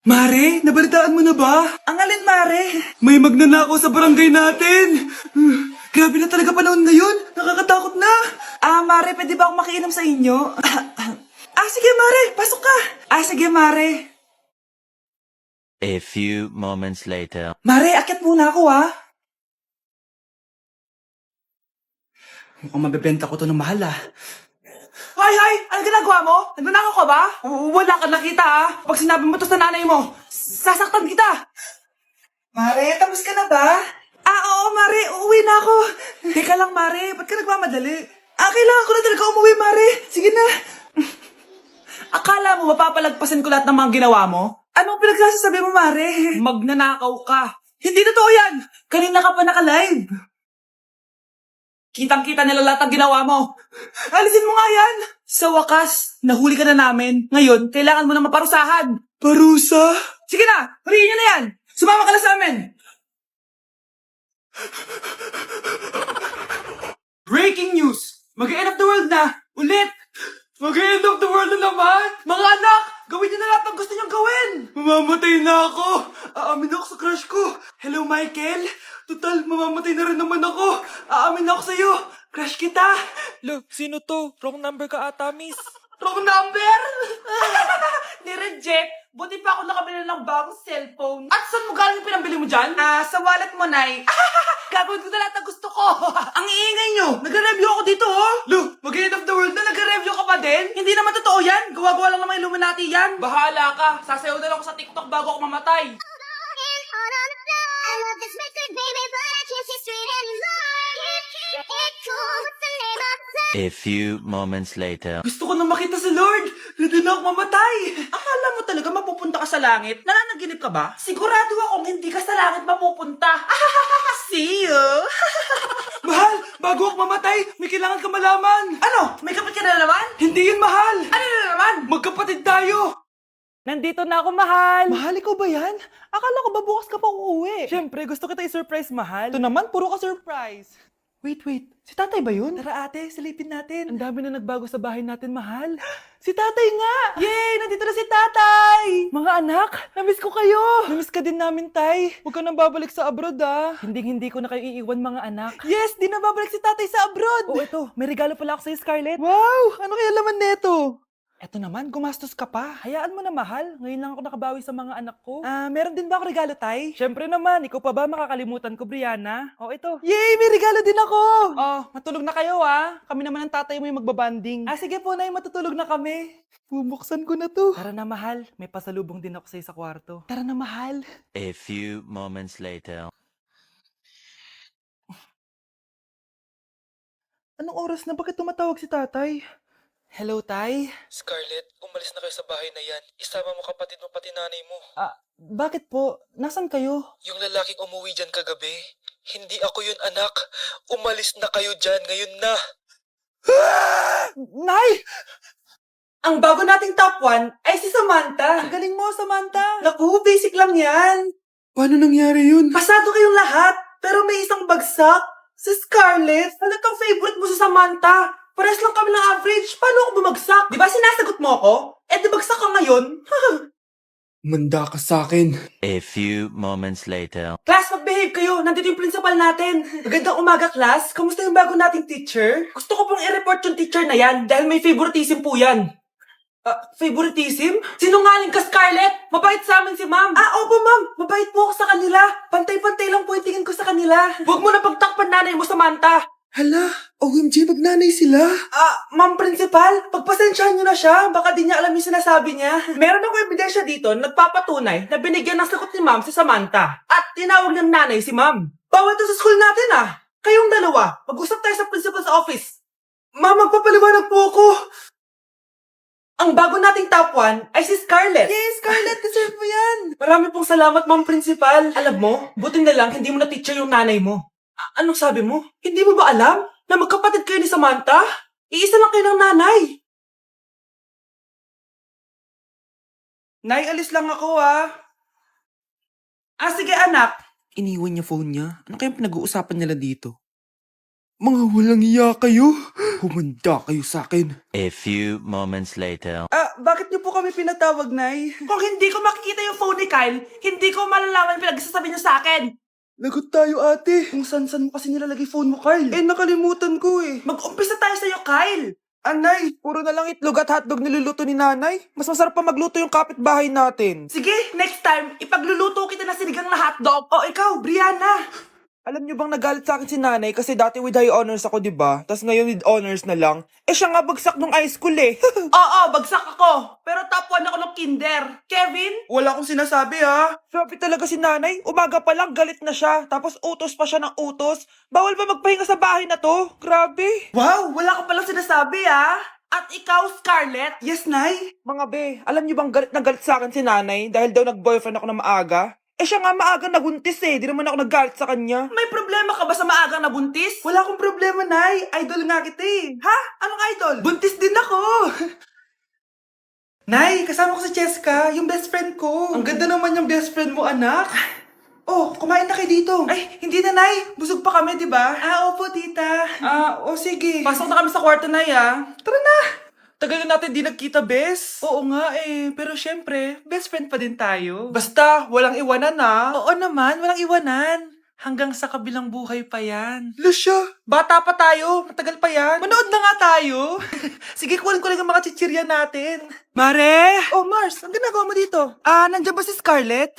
Mare, nabalitaan mo na ba? Ang alin, Mare? May magnanakaw sa barangay natin. Grabe na talaga panahon ngayon. Nakakatakot na. Mare, pwede ba akong makiinom sa inyo? Sige, Mare. Pasok ka. Sige, Mare. A few moments later. Mare, akyat muna ako, Mukhang mabebenta ko to ng mahal Hay! Ano ginagawa mo? Nagnanakaw ka ba? Wala ka nakita, Pag sinabi mo to sa nanay mo, sasaktan kita. Mare, tapos ka na ba? Oo, Mare. Uuwi na ako. Teka lang, Mare. Ba't ka nagmamadali? Kailangan ko na talaga umuwi, Mare. Sige na. Akala mo mapapalagpasan ko lahat ng mga ginawa mo? Anong pinagsasasabi mo, Mare? Magnanakaw ka. Hindi totoo yan. Kanina ka pa naka-live. Kitang-kita nila lahat ng ginawa mo. Alisin mo nga yan. Sa wakas, nahuli ka na namin. Ngayon, kailangan mo na maparusahan. Parusa? Sige na, huriin niyo na yan. Sumama ka na sa amin. Breaking news! Mag-end of the world na! Ulit! Mag-end of the world na naman! Mga anak, gawin niyo na lahat ng gusto niyong gawin! Mamamatay na ako. Aamin ako sa crush ko. Hello, Michael. Total, mamamatay na rin naman ako. Aamin ako sa'yo. Crush kita. Lo, sino to? Wrong number ka ata, miss. Wrong number! Ni-reject. Buti pa ako nakabili ng bagong cellphone. At saan mo galing yung pinambili mo dyan? Sa wallet mo, Nay. Gagawin ko na lahat ng gusto ko. Ang iingay nyo. Nag-review ako dito, Lo, mag-end of the world na. Nag-review ka pa din? Hindi naman totoo yan. Gawa-gawa lang naman Illuminati yan. Bahala ka. Sasayaw na lang ako sa TikTok bago ako mamatay. I love this record, baby, but I can't see straight anymore. It's cool, what's the name of the A few moments later. Gusto ko na makita si Lord. Ready na ako mamatay. Akala mo talaga mapupunta ka sa langit? Nananaginip ka ba? Sigurado akong hindi ka sa langit mapupunta. See you. Mahal, bago ako mamatay, may kailangan ka malaman. Ano? May kapit ka na naman? Hindi yun, mahal. Ano na naman? Magkapatid tayo. Nandito na ako, mahal. Mahal, ikaw ba yan? Akala ko ba bukas ka pa uuwi? Siyempre, gusto kita i-surprise, mahal. Ito naman, puro ka surprise. Wait. Si tatay ba yun? Tara ate, silipin natin. Ang dami na nagbago sa bahay natin, mahal. Si tatay nga! Yay! Nandito na si tatay! Mga anak, namiss ko kayo! Namiss ka din namin, tay. Huwag ka nang babalik sa abroad, Hindi ko na kayo iiwan, mga anak. Yes! Di na babalik si tatay sa abroad! Oh, ito. May regalo pala ako sa'yo, Scarlett. Wow! Ano kaya laman neto? Eto naman, gumastos ka pa. Hayaan mo na, mahal. Ngayon lang ako nakabawi sa mga anak ko. Meron din ba ako regalo, tay? Siyempre naman. Ikaw pa ba makakalimutan ko, Brianna? Oh, ito. Yay! May regalo din ako! Oh, matulog na kayo, Kami naman ang tatay mo yung magbabanding. Sige po, nay. Matutulog na kami. Bubuksan ko na to. Tara na, mahal. May pasalubong din ako sa'yo sa kwarto. Tara na, mahal. A few moments later. Anong oras na? Bakit tumatawag si tatay? Hello, tay? Scarlett, umalis na kayo sa bahay na yan. Isama mo kapatid mo pati nanay mo. Bakit po? Nasaan kayo? Yung lalaking umuwi dyan kagabi, hindi ako yun anak. Umalis na kayo dyan ngayon na. Nay! Ang bago nating top 1 ay si Samantha. Ang galing mo, Samantha! Naku, basic lang yan. Paano nangyari yun? Pasado kayong lahat, pero may isang bagsak. Si Scarlett, halatang favorite mo si Samantha. Pares lang kami ng average. Paano ako bumagsak? Di ba sinasagot mo ako? Di bagsak ka ngayon. Manda ka sa akin. A few moments later. Class, mag-behave kayo. Nandito yung principal natin. Magandang umaga, class. Kamusta yung bago nating teacher? Gusto ko pong i-report yung teacher na yan dahil may favoritism po yan. Favoritism? Sinungaling ka, Scarlett! Mabait sa amin si ma'am. Opo, ma'am. Mabait po ako sa kanila. Pantay-pantay lang po yung tingin ko sa kanila. Huwag mo na pagtakpan nanay mo, Samantha. Hala, OMG, magnanay sila. Ma'am Principal, pagpasensyahan niyo na siya. Baka di niya alam yung sinasabi niya. Meron ako ebidensya dito na nagpapatunay na binigyan ng sagot ni ma'am si Samantha. At tinawag ng nanay si ma'am. Bawal to sa school natin, Kayong dalawa, mag-usap tayo sa principal's office. Ma'am, magpapaliwanag po ako. Ang bago nating top 1 ay si Scarlett. Yes, Scarlett, deserve mo yan. Marami pong salamat, Ma'am Principal. Alam mo, buti na lang hindi mo na-teacher yung nanay mo. Anong sabi mo? Hindi mo ba alam na magkapatid kayo ni Samantha? Iisa lang kayo ng nanay. Nay, alis lang ako, sige, anak. Iniwan niya phone niya. Ano kayang pinag-uusapan nila dito? Mga walang iya kayo. Humanda kayo sa akin. A few moments later. Bakit niyo po kami pinatawag, Nay? Kung hindi ko makikita yung phone ni Kyle, hindi ko malalaman yung pinagsasabi niyo sa akin. Lagot tayo, ate. Kung san-san mo kasi nilalagay phone mo, Carl. Nakalimutan ko eh. Mag-umpisa tayo sa'yo, Kyle. Anay, puro na lang itlog at hotdog niluluto ni nanay. Mas masarap pa magluto yung kapitbahay natin. Sige, next time, ipagluluto kita na sinigang na hotdog. O ikaw, Brianna. Alam niyo bang nagalit sa akin si nanay kasi dati with high honors ako, di ba? Tapos ngayon with honors na lang. Siya nga bagsak nung high school eh. Oo, bagsak ako. Pero top 1 ako ng kinder. Kevin? Wala akong sinasabi ha. Grabe talaga si nanay. Umaga pa lang galit na siya. Tapos utos pa siya ng utos. Bawal ba magpahinga sa bahay na to? Grabe. Wow, wala ka palang sinasabi At ikaw, Scarlett? Yes, nay. Mga be, alam niyo bang galit na galit sa akin si nanay dahil daw nag-boyfriend ako na maaga? Siya nga maaga nabuntis eh. Di naman ako naggalit sa kanya. May problema ka ba sa maagang nabuntis? Wala akong problema, nay. Idol nga kita eh. Ha? Anong idol? Buntis din ako. Nay, kasama ko si Cheska, yung best friend ko. Ang ganda naman yung best friend mo, anak. Oh, kumain na kayo dito. Ay, hindi na, Nay. Busog pa kami, di ba? Opo, tita. Sige. Pasok na kami sa kwarto, Nay, Tara na. Tagal na natin di nagkita, bes. Oo nga pero syempre, best friend pa din tayo. Basta, walang iwanan Oo naman, walang iwanan. Hanggang sa kabilang buhay pa yan. Lusya, bata pa tayo. Matagal pa yan. Manood na nga tayo. Sige, kunin ko lang ang mga chichirya natin. Mare! Oh, Mars, ang ginagawa mo dito? Nandiyan ba si Scarlett?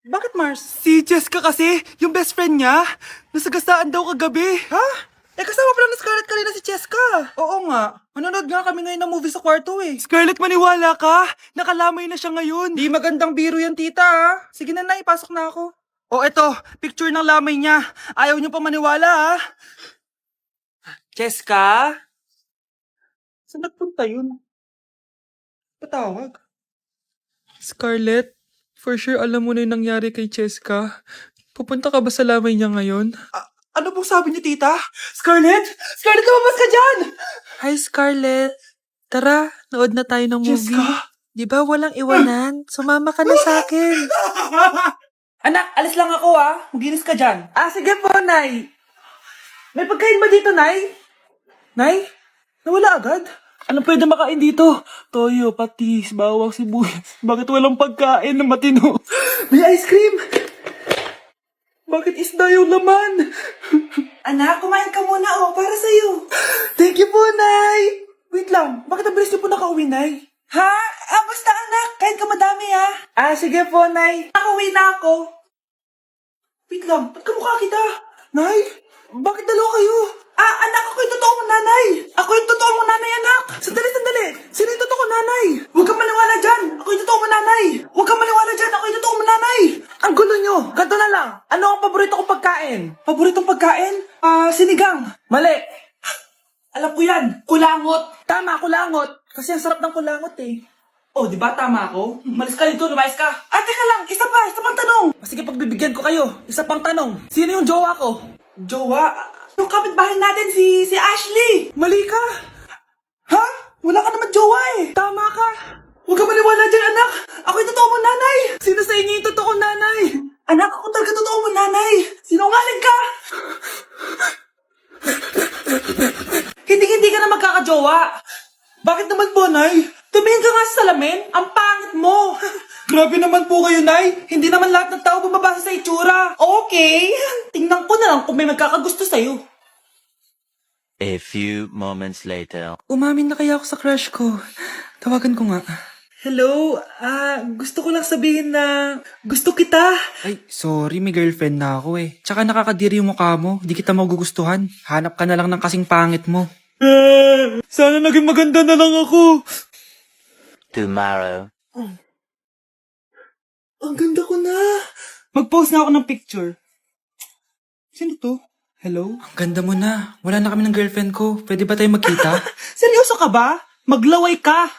Bakit, Mars? Si Jessica kasi, yung best friend niya, nasagasaan daw kagabi. Ha? Kasama pala na Scarlett kanina si Cheska. Oo nga. Manonood nga kami ngayon ng movie sa kwarto eh. Scarlett, maniwala ka. Nakalamay na siya ngayon. Di magandang biro yan, tita Sige na, ipasok na ako. O eto, picture ng lamay niya. Ayaw niyo pa maniwala Jessica? Saan nagpunta yun? Patawag. Scarlett, for sure alam mo na yung nangyari kay Cheska. Pupunta ka ba sa lamay niya ngayon? Ano pong sabi niyo, tita? Scarlett! Scarlett, lumabas ka dyan! Hi, Scarlett. Tara, nood na tayo ng movie. Jessica? Di ba walang iwanan? Sumama ka na sa akin. Anak, alis lang ako Maginis ka dyan. Sige po, Nay. May pagkain ba dito, Nay? Nay? Nawala agad? Ano pwede makain dito? Toyo, patis, bawang, sibuyas. Bakit walang pagkain na matino? May ice cream! Bakit isda yung laman? Anak, kumain ka muna para sa'yo. Thank you po, Nay! Wait lang, bakit ang bilis niyo po nakauwi, Nay? Ha? Basta anak, kain ka madami Sige po, Nay. Nakauwi na ako. Wait lang, ba't kamukha kita? Nay, bakit dalawa kayo? Anak, ako yung totoo mong nanay. Ako yung totoo mong nanay, anak. Sandali. Sino yung totoo nanay? Huwag kang maniwala dyan. Ako yung totoo mong nanay. Huwag kang maniwala dyan. Ako yung totoo mong nanay. Ang gulo nyo. Ganto na lang. Ano ang paborito kong pagkain? Paboritong pagkain? Sinigang. Mali. Alam ko yan. Kulangot. Tama, kulangot. Kasi ang sarap ng kulangot eh. Oh, di ba tama ako? Malis ka dito, lumayas ka. Teka lang. Isa pang tanong. Sige, pagbibigyan ko kayo. Isa pang tanong. Sino yung jowa ko? Jowa? Yung kapitbahay natin, si Ashley. Mali ka. Ha? Wala ka naman jowa Tama ka. Huwag ka maniwala dyan, anak. Ako yung totoo mong nanay. Sino sa inyo yung totoo nanay? Anak, ako talaga totoo mong nanay. Sinungaling ka. Hindi ka na magkakajowa. Bakit naman po, Nay? Tumingin ka nga sa salamin. Ang pangit mo. Grabe naman po kayo, Nay. Hindi naman lahat ng tao bumabasa sa itsura. Okay. Tingnan ko na lang kung may magkakagusto sa'yo. A few moments later. Umamin na kaya ako sa crush ko. Tawagan ko nga. Hello? Gusto ko lang sabihin na gusto kita. Ay, sorry, may girlfriend na ako eh. Tsaka nakakadiri yung mukha mo. Di kita magugustuhan. Hanap ka na lang ng kasing pangit mo. Sana naging maganda na lang ako. Tomorrow. Ang ganda ko na. Mag-post na ako ng picture. Sino to? Hello? Ang ganda mo na. Wala na kami ng girlfriend ko. Pwede ba tayo magkita? Seryoso ka ba? Maglaway ka.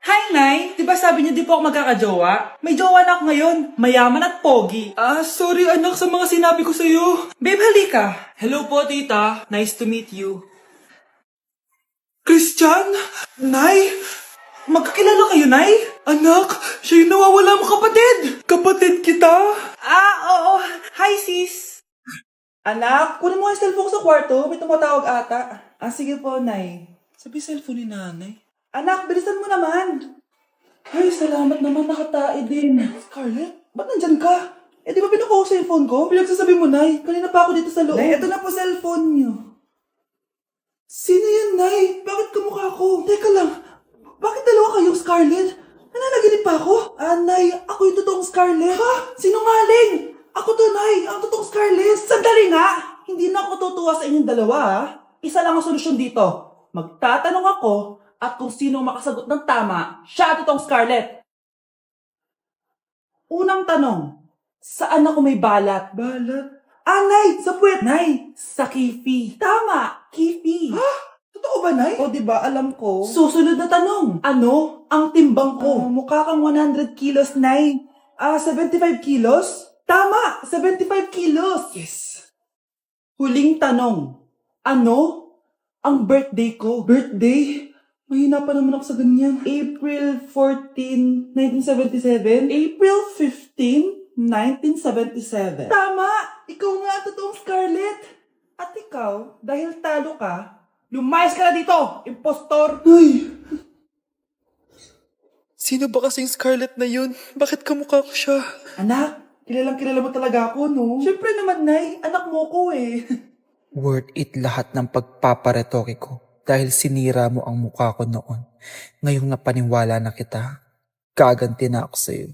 Hi, Nay. Di ba sabi niyo di po ako magkakajowa? May jowa na ako ngayon. Mayaman at pogi. Sorry anak sa mga sinabi ko sa'yo. Babe, halika. Hello po, tita. Nice to meet you. Christian? Nay? Magkakilala kayo, Nay? Anak, siya yung nawawala mo kapatid. Kapatid kita. Oo. Hi, sis. Anak, kunin mo ang cellphone ko sa kwarto. May tumatawag ata. Sige po, Nay. Sabi cellphone ni nanay. Anak, bilisan mo naman. Ay, salamat naman, nakatae din. Scarlett, ba't nandyan ka? Eh, di ba pinukuha ko sa phone ko? Pinagsasabi mo, Nay. Kanina pa ako dito sa loob. Nay, ito na po cellphone niyo. Sino yan, Nay? Bakit kamukha ko? Teka lang, bakit dalawa kayong Scarlett? Nananaginip pa ako? Nay, ako yung totoong Scarlett. Ha? Sinungaling! Ako to, Nay, ang totoong Scarlett. Sandali nga! Hindi na ako tutuwa sa inyong dalawa, ha? Isa lang ang solusyon dito. Magtatanong ako at kung sino makasagot ng tama, siya at itong Scarlett. Unang tanong, saan ako may balat? Balat? Nay, sa puwet. Nay, sa kifi. Tama, kifi. Totoo ba, Nay? O, diba, alam ko. Susunod na tanong. Ano ang timbang ko? Mukha kang 100 kilos, Nay. 75 kilos? Tama, 75 kilos. Yes. Huling tanong. Ano ang birthday ko? Birthday? Mahina pa naman ako sa ganyan. April 14, 1977? April 15, 1977. Tama! Ikaw nga ang totoong Scarlett. At ikaw, dahil talo ka, lumayas ka na dito, impostor! Ay! Sino ba kasing Scarlett na yun? Bakit kamukha ko siya? Anak, kilalang kilala mo talaga ako, no? Siyempre naman, Nay. Anak mo ko eh. Worth it lahat ng pagpaparetoke ko dahil sinira mo ang mukha ko noon. Ngayong napaniwala na kita, gaganti na ako sa'yo.